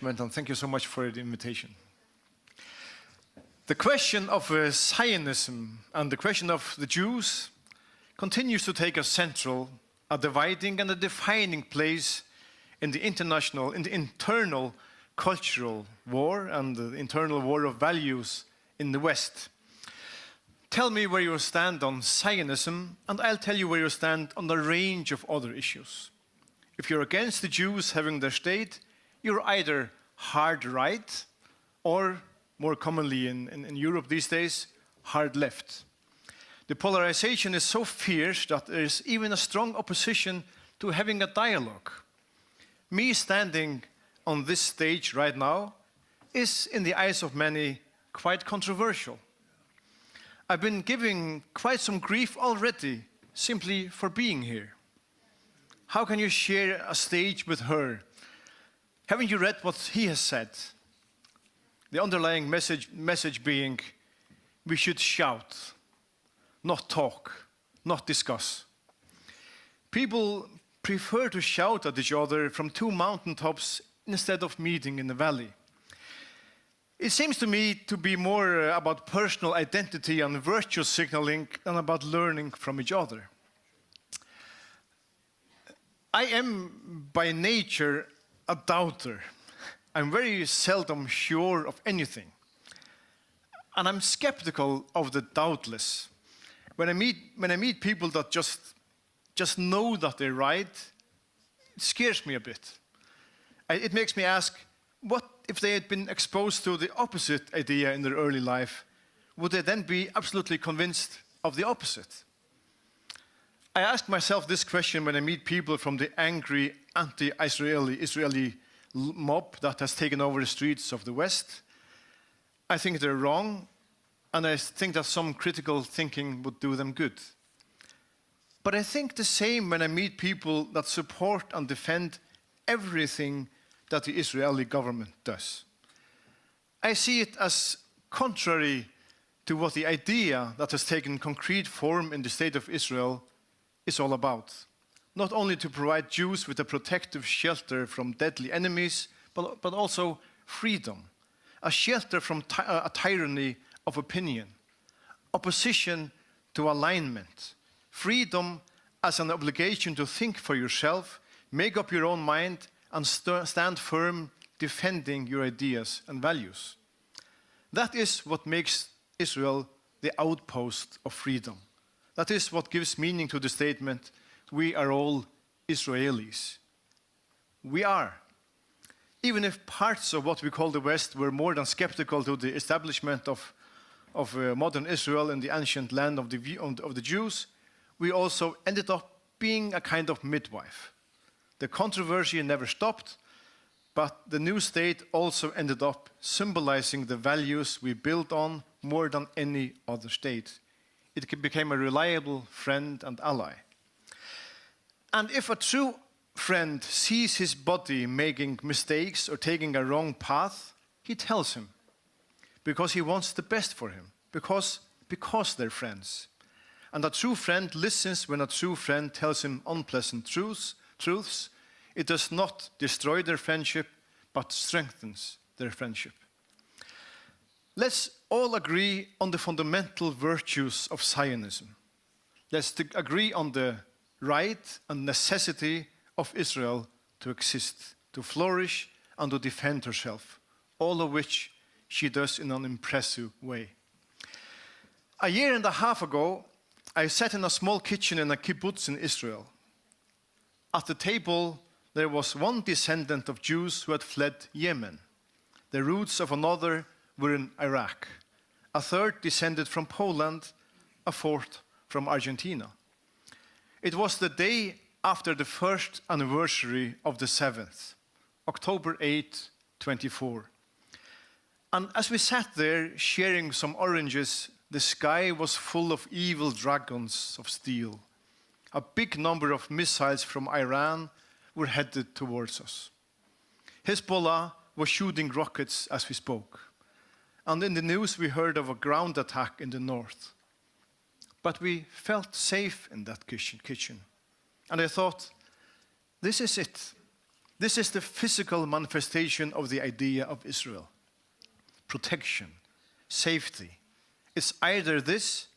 And thank you so much for the invitation. The question of Zionism and the question of the Jews continues to take a central, a dividing and a defining place in the internal cultural war and the internal war of values in the West. Tell me where you stand on Zionism, and I'll tell you where you stand on a range of other issues. If you're against the Jews having their state, you're either hard right or, more commonly in Europe these days, hard left. The polarization is so fierce that there is even a strong opposition to having a dialogue. Me standing on this stage right now is, in the eyes of many, quite controversial. I've been giving quite some grief already simply for being here. How can you share a stage with her? Haven't you read what he has said? The underlying message being, we should shout, not talk, not discuss. People prefer to shout at each other from two mountaintops instead of meeting in the valley. It seems to me to be more about personal identity and virtue signaling than about learning from each other. I am by nature a doubter. I'm very seldom sure of anything. And I'm skeptical of the doubtless. When I meet people that just know that they're right, it scares me a bit. It makes me ask, what if they had been exposed to the opposite idea in their early life? Would they then be absolutely convinced of the opposite? I ask myself this question when I meet people from the angry anti-Israeli mob that has taken over the streets of the West. I think they're wrong, and I think that some critical thinking would do them good. But I think the same when I meet people that support and defend everything that the Israeli government does. I see it as contrary to what the idea that has taken concrete form in the state of Israel is all about. Not only to provide Jews with a protective shelter from deadly enemies, but also freedom, a shelter from a tyranny of opinion, opposition to alignment, freedom as an obligation to think for yourself, make up your own mind, and stand firm defending your ideas and values. That is what makes Israel the outpost of freedom. That is what gives meaning to the statement, we are all Israelis. We are. Even if parts of what we call the West were more than skeptical to the establishment of modern Israel in the ancient land of the Jews, we also ended up being a kind of midwife. The controversy never stopped, but the new state also ended up symbolizing the values we built on more than any other state. It became a reliable friend and ally. And if a true friend sees his buddy making mistakes or taking a wrong path, he tells him, because he wants the best for him, because they're friends. And a true friend listens when a true friend tells him unpleasant truths. It does not destroy their friendship, but strengthens their friendship. Let's all agree on the fundamental virtues of Zionism. Let's agree on the right and necessity of Israel to exist, to flourish, and to defend herself, all of which she does in an impressive way. A year and a half ago, I sat in a small kitchen in a kibbutz in Israel. At the table, there was one descendant of Jews who had fled Yemen. The roots of another were in Iraq. A third descended from Poland, a fourth from Argentina. It was the day after the first anniversary of the 7th, October 8, 24. And as we sat there sharing some oranges, the sky was full of evil dragons of steel. A big number of missiles from Iran were headed towards us. Hezbollah was shooting rockets as we spoke. And in the news we heard of a ground attack in the north. But we felt safe in that kitchen. And I thought, this is it. This is the physical manifestation of the idea of Israel. Protection, safety. It's either this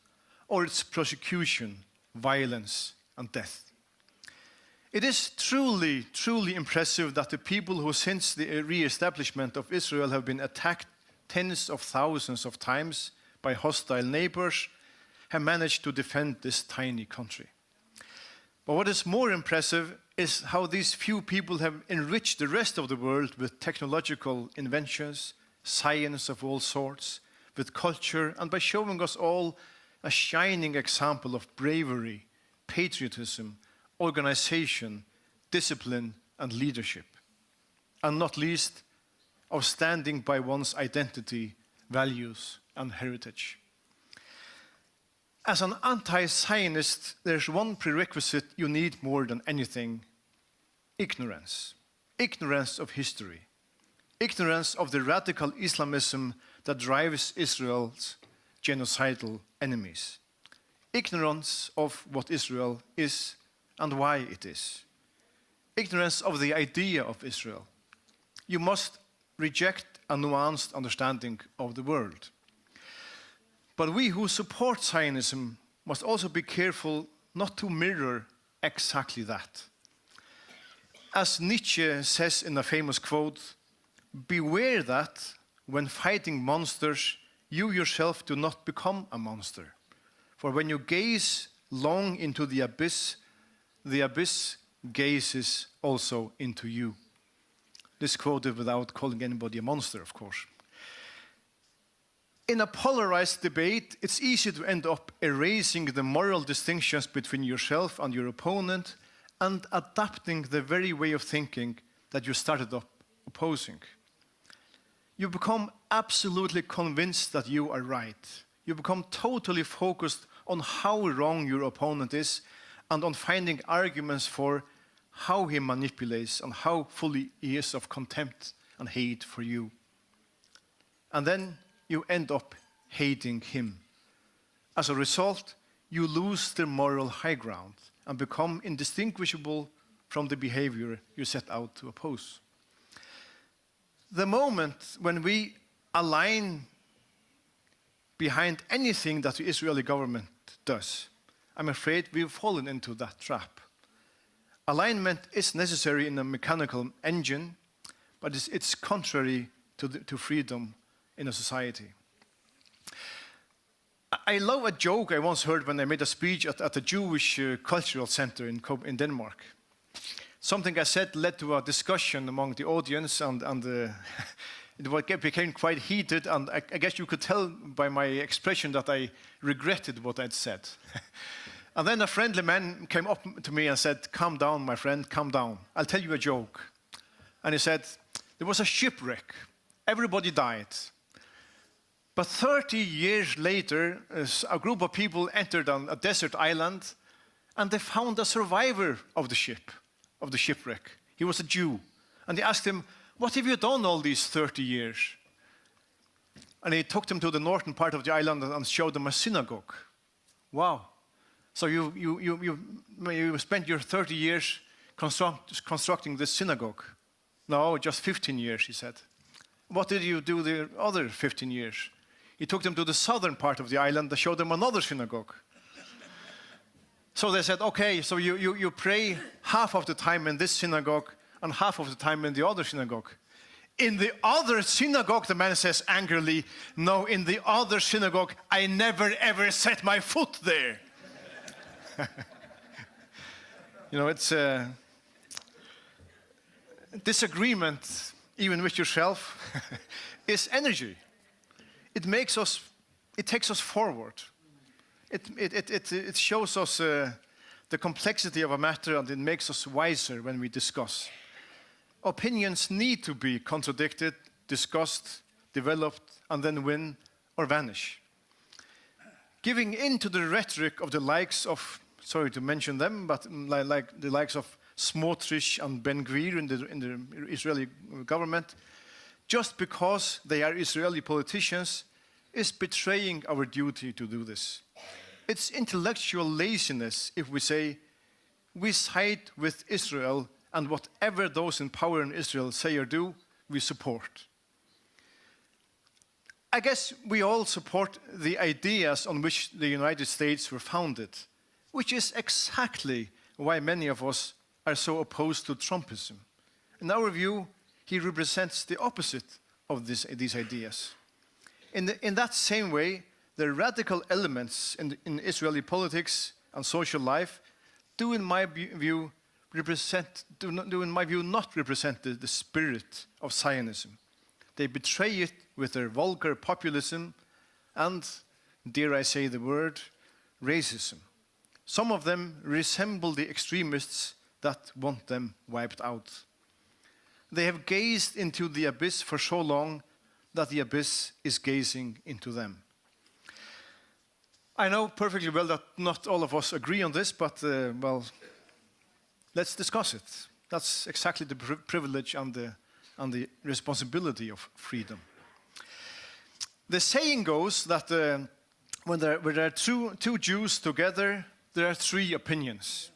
or it's persecution, violence, and death. It is truly, truly impressive that the people who since the re-establishment of Israel have been attacked tens of thousands of times by hostile neighbors have managed to defend this tiny country. But what is more impressive is how these few people have enriched the rest of the world with technological inventions, science of all sorts, with culture, and by showing us all a shining example of bravery, patriotism, organization, discipline, and leadership. And not least, of standing by one's identity, values, and heritage. As an anti-Zionist, there's one prerequisite you need more than anything: ignorance. Ignorance of history. Ignorance of the radical Islamism that drives Israel's genocidal enemies. Ignorance of what Israel is and why it is. Ignorance of the idea of Israel. You must reject a nuanced understanding of the world. But we who support Zionism must also be careful not to mirror exactly that. As Nietzsche says in a famous quote, "Beware that when fighting monsters, you yourself do not become a monster. For when you gaze long into the abyss gazes also into you." This quoted without calling anybody a monster, of course. In a polarized debate, it's easy to end up erasing the moral distinctions between yourself and your opponent and adapting the very way of thinking that you started up opposing. You become absolutely convinced that you are right. You become totally focused on how wrong your opponent is and on finding arguments for how he manipulates and how full he is of contempt and hate for you. And then you end up hating him. As a result, you lose the moral high ground and become indistinguishable from the behavior you set out to oppose. The moment when we align behind anything that the Israeli government does, I'm afraid we've fallen into that trap. Alignment is necessary in a mechanical engine, but it's contrary to freedom in a society. I love a joke I once heard when I made a speech at the Jewish Cultural Center in Denmark. Something I said led to a discussion among the audience, and it became quite heated, and I guess you could tell by my expression that I regretted what I'd said. And then a friendly man came up to me and said, "Calm down, my friend, calm down. I'll tell you a joke." And he said, "There was a shipwreck. Everybody died. But 30 years later, a group of people entered on a desert island, and they found a survivor of the shipwreck. He was a Jew. And they asked him, 'What have you done all these 30 years?' And he took them to the northern part of the island and showed them a synagogue. Wow. So you spent your 30 years constructing this synagogue. No, just 15 years, he said. What did you do the other 15 years? He took them to the southern part of the island and showed them another synagogue. So they said, okay, so you pray half of the time in this synagogue and half of the time in the other synagogue. In the other synagogue, the man says angrily, no, in the other synagogue, I never ever set my foot there. You know, it's a disagreement, even with yourself, is energy. It takes us forward. It shows us the complexity of a matter, and it makes us wiser when we discuss. Opinions need to be contradicted, discussed, developed, and then win or vanish. Giving in to the rhetoric of the likes of, sorry to mention them, but like the likes of Smotrich and Ben-Gvir in the Israeli government, just because they are Israeli politicians, is betraying our duty to do this. It's intellectual laziness if we say we side with Israel and whatever those in power in Israel say or do, we support. I guess we all support the ideas on which the United States were founded, which is exactly why many of us are so opposed to Trumpism. In our view, he represents the opposite of these ideas. In that same way, the radical elements in Israeli politics and social life do, in my view, not represent the spirit of Zionism. They betray it with their vulgar populism and, dare I say the word, racism. Some of them resemble the extremists that want them wiped out. They have gazed into the abyss for so long that the abyss is gazing into them. I know perfectly well that not all of us agree on this, but, well, let's discuss it. That's exactly the privilege and the responsibility of freedom. The saying goes that when there are two Jews together, there are three opinions.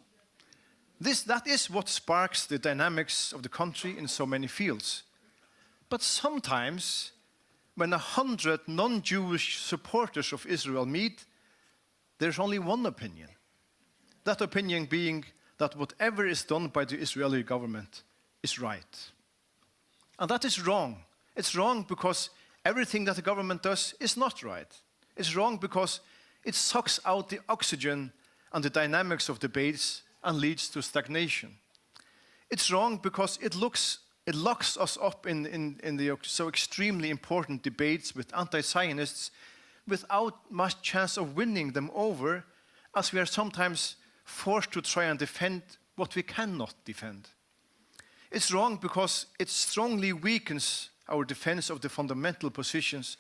That is what sparks the dynamics of the country in so many fields. But sometimes, when 100 non-Jewish supporters of Israel meet, there's only one opinion. That opinion being that whatever is done by the Israeli government is right. And that is wrong. It's wrong because everything that the government does is not right. It's wrong because it sucks out the oxygen and the dynamics of debates and leads to stagnation. It's wrong because it locks us up in the so extremely important debates with anti-Zionists without much chance of winning them over, as we are sometimes forced to try and defend what we cannot defend. It's wrong because it strongly weakens our defense of the fundamental positions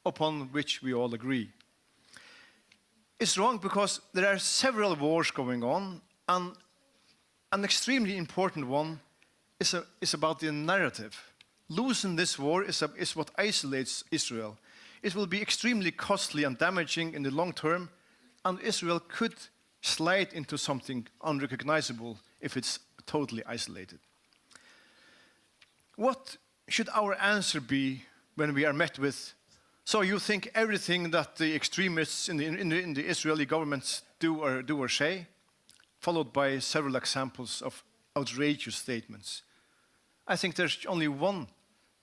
upon which we all agree. It's wrong because there are several wars going on, and an extremely important one is about the narrative. Losing this war is what isolates Israel. It will be extremely costly and damaging in the long term, and Israel could slide into something unrecognizable if it's totally isolated. What should our answer be when we are met with, so you think everything that the extremists in the Israeli governments do or say, followed by several examples of outrageous statements? I think there's only one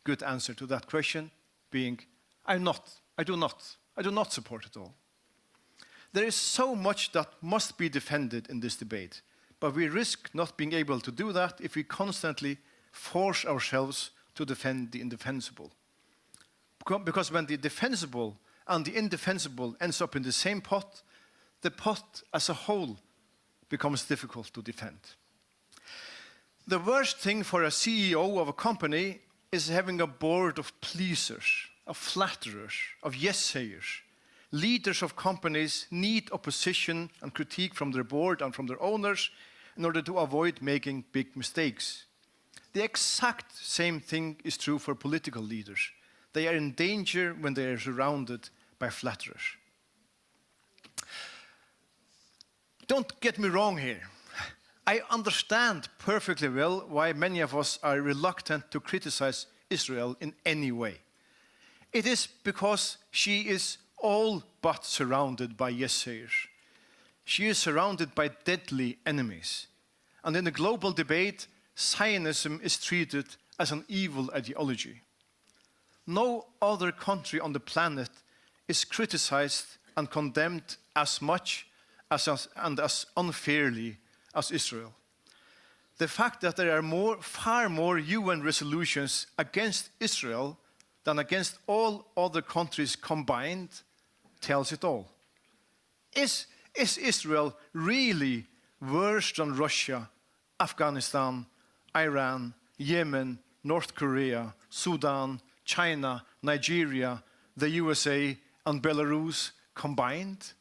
good answer to that question, being, I do not support it all. There is so much that must be defended in this debate, but we risk not being able to do that if we constantly force ourselves to defend the indefensible. Because when the defensible and the indefensible ends up in the same pot, the pot as a whole becomes difficult to defend. The worst thing for a CEO of a company is having a board of pleasers, of flatterers, of yes-sayers. Leaders of companies need opposition and critique from their board and from their owners in order to avoid making big mistakes. The exact same thing is true for political leaders. They are in danger when they are surrounded by flatterers. Don't get me wrong here. I understand perfectly well why many of us are reluctant to criticize Israel in any way. It is because she is all but surrounded by yes-sayers. She is surrounded by deadly enemies. And in the global debate, Zionism is treated as an evil ideology. No other country on the planet is criticized and condemned as much and as unfairly as Israel. The fact that there are far more UN resolutions against Israel than against all other countries combined tells it all. Is Israel really worse than Russia, Afghanistan, Iran, Yemen, North Korea, Sudan, China, Nigeria, the USA, and Belarus combined?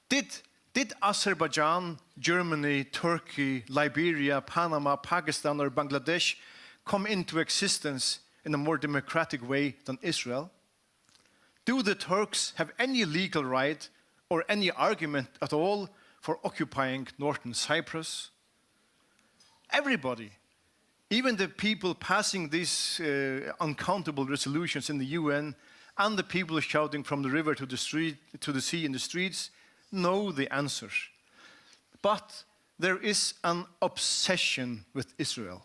Did Azerbaijan, Germany, Turkey, Liberia, Panama, Pakistan, or Bangladesh come into existence in a more democratic way than Israel? Do the Turks have any legal right or any argument at all for occupying northern Cyprus? everybody, even the people passing these uncountable resolutions in the UN and the people shouting from the river to the street, to the sea in the streets, know the answers. But there is an obsession with Israel.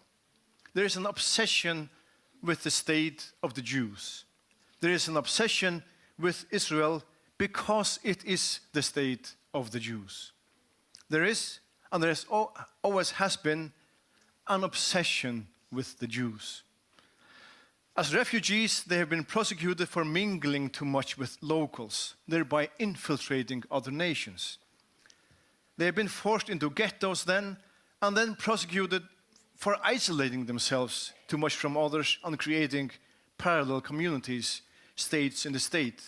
There is an obsession with the state of the Jews. There is an obsession with Israel because it is the state of the Jews. There is, and there always has been, an obsession with the Jews. As refugees, they have been prosecuted for mingling too much with locals, thereby infiltrating other nations. They have been forced into ghettos then, and then prosecuted for isolating themselves too much from others and creating parallel communities, states in the state.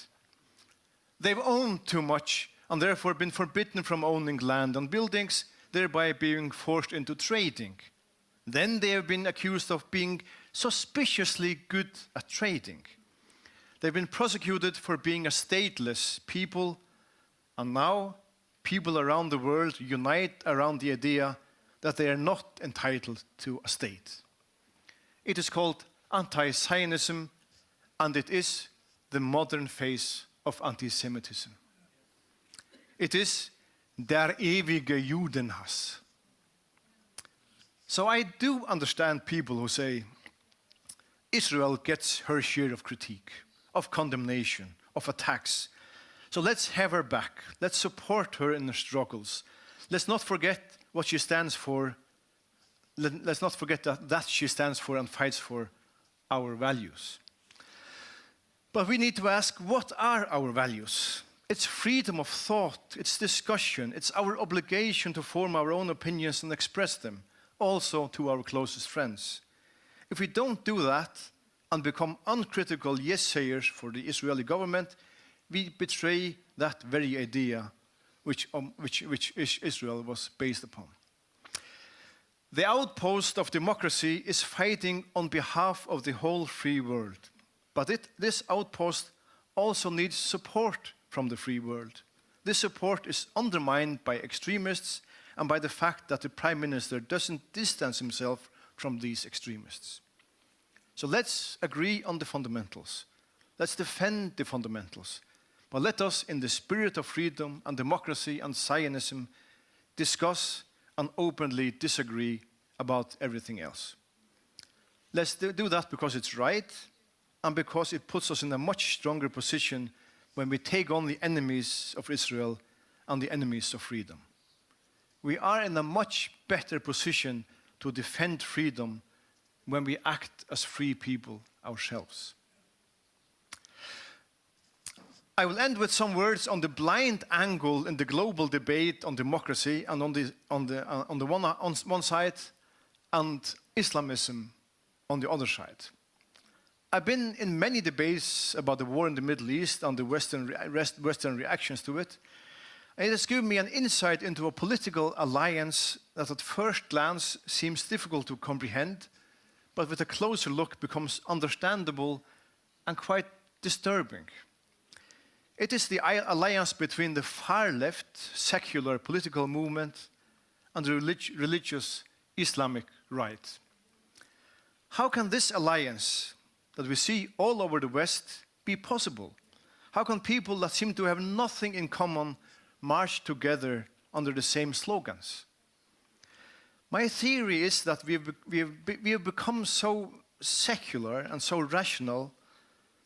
They've owned too much and therefore been forbidden from owning land and buildings, thereby being forced into trading. Then they have been accused of being suspiciously good at trading. They've been prosecuted for being a stateless people, and now people around the world unite around the idea that they are not entitled to a state. It is called anti-Zionism, and it is the modern face of anti-Semitism. It is der ewige Judenhass. So I do understand people who say, Israel gets her share of critique, of condemnation, of attacks. So let's have her back. Let's support her in her struggles. Let's not forget what she stands for. Let's not forget that she stands for and fights for our values. But we need to ask, what are our values? It's freedom of thought, it's discussion, it's our obligation to form our own opinions and express them, also to our closest friends. If we don't do that and become uncritical yes-sayers for the Israeli government, we betray that very idea which Israel was based upon. The outpost of democracy is fighting on behalf of the whole free world. But this outpost also needs support from the free world. This support is undermined by extremists and by the fact that the Prime Minister doesn't distance himself from these extremists. So let's agree on the fundamentals. Let's defend the fundamentals. But let us, in the spirit of freedom and democracy and Zionism, discuss and openly disagree about everything else. Let's do that because it's right and because it puts us in a much stronger position when we take on the enemies of Israel and the enemies of freedom. We are in a much better position to defend freedom when we act as free people ourselves. I will end with some words on the blind angle in the global debate on democracy and on one side, and Islamism on the other side. I've been in many debates about the war in the Middle East and the Western reactions to it. And it has given me an insight into a political alliance that at first glance seems difficult to comprehend, but with a closer look becomes understandable and quite disturbing. It is the alliance between the far-left secular political movement and the religious Islamic right. How can this alliance that we see all over the West be possible? How can people that seem to have nothing in common march together under the same slogans? My theory is that we have become so secular and so rational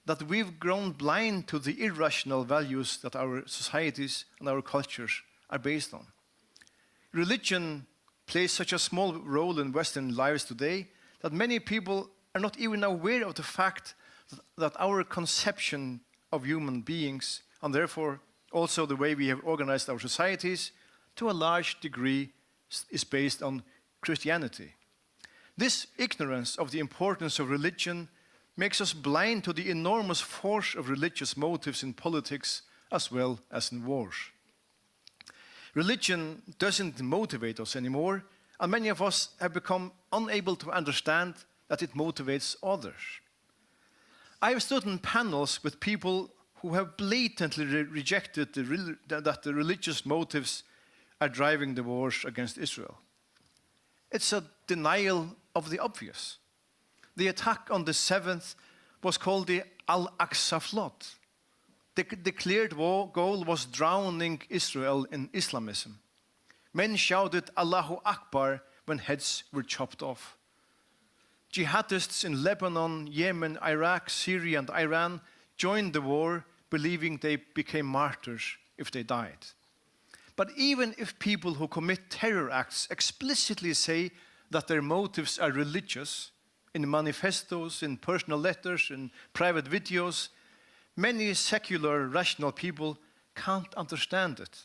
that we've grown blind to the irrational values that our societies and our cultures are based on. Religion plays such a small role in Western lives today that many people are not even aware of the fact that our conception of human beings, and therefore also the way we have organized our societies, to a large degree is based on Christianity. This ignorance of the importance of religion makes us blind to the enormous force of religious motives in politics as well as in wars. Religion doesn't motivate us anymore, and many of us have become unable to understand that it motivates others. I have stood in panels with people who have blatantly rejected that the religious motives are driving the wars against Israel. It's a denial of the obvious. The attack on the 7th was called the Al-Aqsa flood. The declared goal was drowning Israel in Islamism. Men shouted Allahu Akbar when heads were chopped off. Jihadists in Lebanon, Yemen, Iraq, Syria, and Iran joined the war, believing they became martyrs if they died. But even if people who commit terror acts explicitly say that their motives are religious, in manifestos, in personal letters, in private videos, many secular, rational people can't understand it.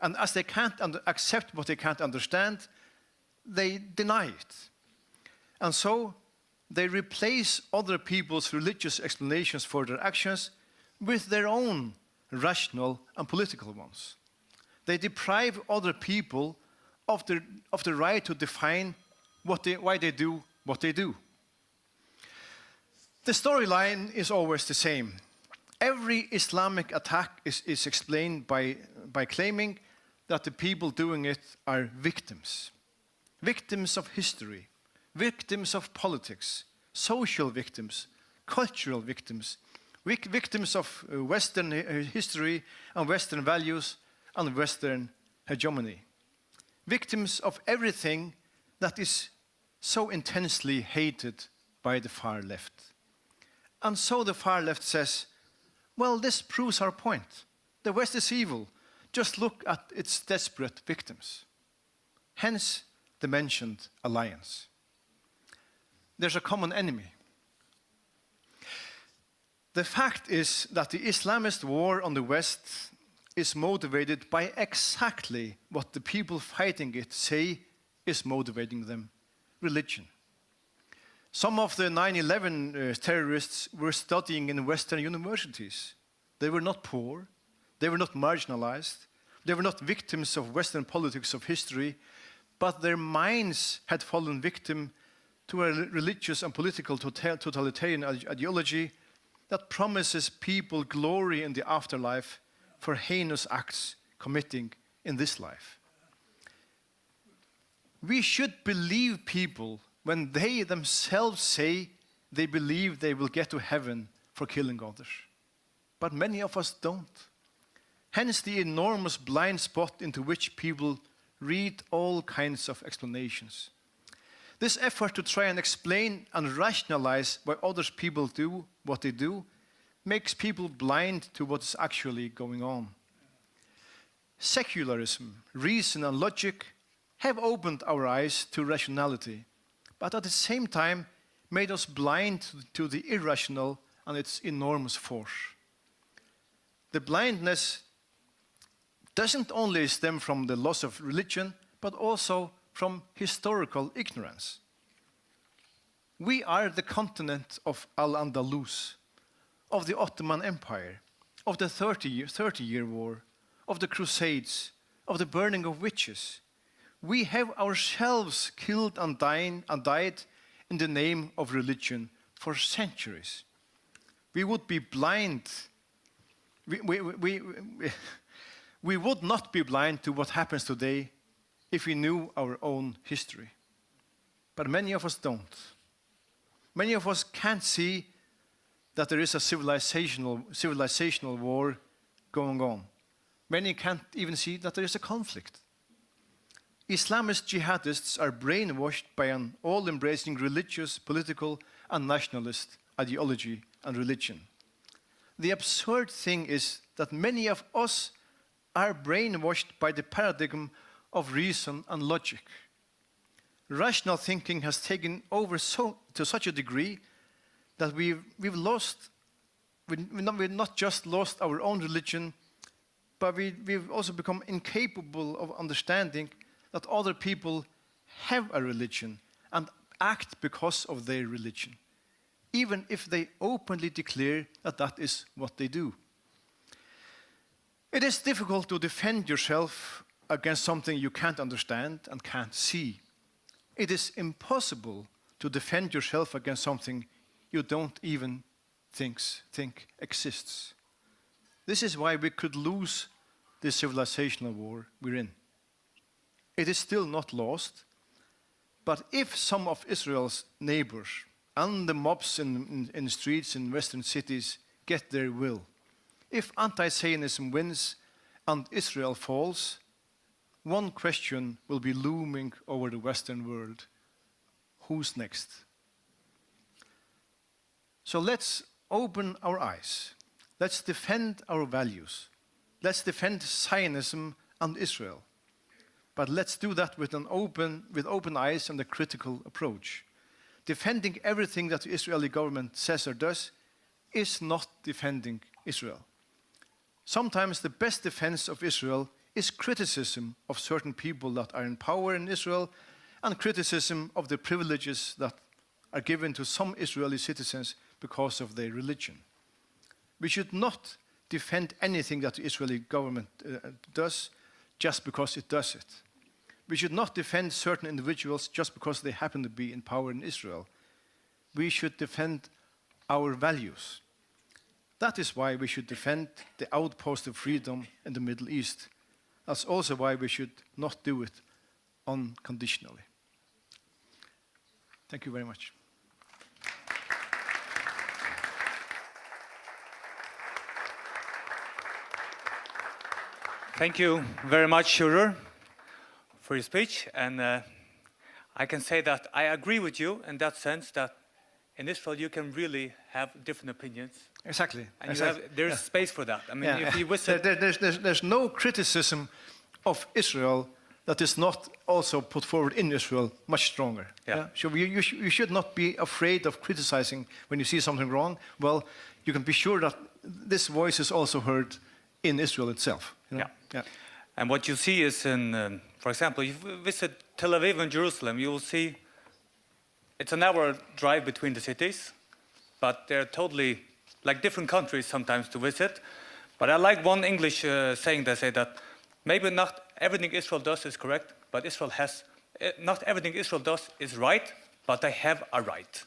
And as they can't accept what they can't understand, they deny it. And so they replace other people's religious explanations for their actions with their own rational and political ones. They deprive other people of the right to define why they do what they do. The storyline is always the same. Every Islamic attack is explained by claiming that the people doing it are victims. Victims of history, victims of politics, social victims, cultural victims, victims of Western history and Western values and Western hegemony. Victims of everything that is so intensely hated by the far left. And so the far left says, well, this proves our point. The West is evil. Just look at its desperate victims. Hence, the mentioned alliance. There's a common enemy. The fact is that the Islamist war on the West is motivated by exactly what the people fighting it say is motivating them: religion. Some of the 9/11 terrorists were studying in Western universities. They were not poor. They were not marginalized. They were not victims of Western politics of history, but their minds had fallen victim to a religious and political totalitarian ideology that promises people glory in the afterlife for heinous acts committing in this life. We should believe people when they themselves say they believe they will get to heaven for killing others. But many of us don't. Hence the enormous blind spot into which people read all kinds of explanations. This effort to try and explain and rationalize why other people do what they do makes people blind to what is actually going on. Secularism, reason, and logic have opened our eyes to rationality, but at the same time made us blind to the irrational and its enormous force. The blindness doesn't only stem from the loss of religion, but also from historical ignorance. We are the continent of Al-Andalus, of the Ottoman Empire, of the 30-year war, of the Crusades, of the burning of witches. We have ourselves killed and died in the name of religion for centuries. We would be blind. We would not be blind to what happens today if we knew our own history. But many of us don't. Many of us can't see that there is a civilizational war going on. Many can't even see that there is a conflict. Islamist jihadists are brainwashed by an all-embracing religious, political, and nationalist ideology and religion. The absurd thing is that many of us are brainwashed by the paradigm of reason and logic. Rational thinking has taken over to such a degree that we've not just lost our own religion, but we've also become incapable of understanding that other people have a religion and act because of their religion, even if they openly declare that that is what they do. It is difficult to defend yourself against something you can't understand and can't see. It is impossible to defend yourself against something you don't even think exists. This is why we could lose the civilizational war we're in. It is still not lost, But if some of Israel's neighbors and the mobs in streets in western cities get their will, if anti-Zionism wins and Israel falls, one question will be looming over the Western world. Who's next? So let's open our eyes. Let's defend our values. Let's defend Zionism and Israel. But let's do that with open eyes and a critical approach. Defending everything that the Israeli government says or does is not defending Israel. Sometimes the best defense of Israel is criticism of certain people that are in power in Israel and criticism of the privileges that are given to some Israeli citizens because of their religion. We should not defend anything that the Israeli government does just because it does it. We should not defend certain individuals just because they happen to be in power in Israel. We should defend our values. That is why we should defend the outpost of freedom in the Middle East. That's also why we should not do it unconditionally. Thank you very much. Thank you very much, Sjúrður, for your speech. And I can say that I agree with you in that sense that in Israel you can really have different opinions. Exactly. And exactly. There's space for that. I mean, if you visit... There's no criticism of Israel that is not also put forward in Israel much stronger. Yeah. So you should not be afraid of criticizing when you see something wrong. Well, you can be sure that this voice is also heard in Israel itself. You know? Yeah. And what you see is in, for example, if you visit Tel Aviv and Jerusalem, you will see it's an hour drive between the cities, but they're totally like different countries sometimes to visit. But I like one English saying they say that maybe not everything Israel does is correct, but not everything Israel does is right, but they have a right.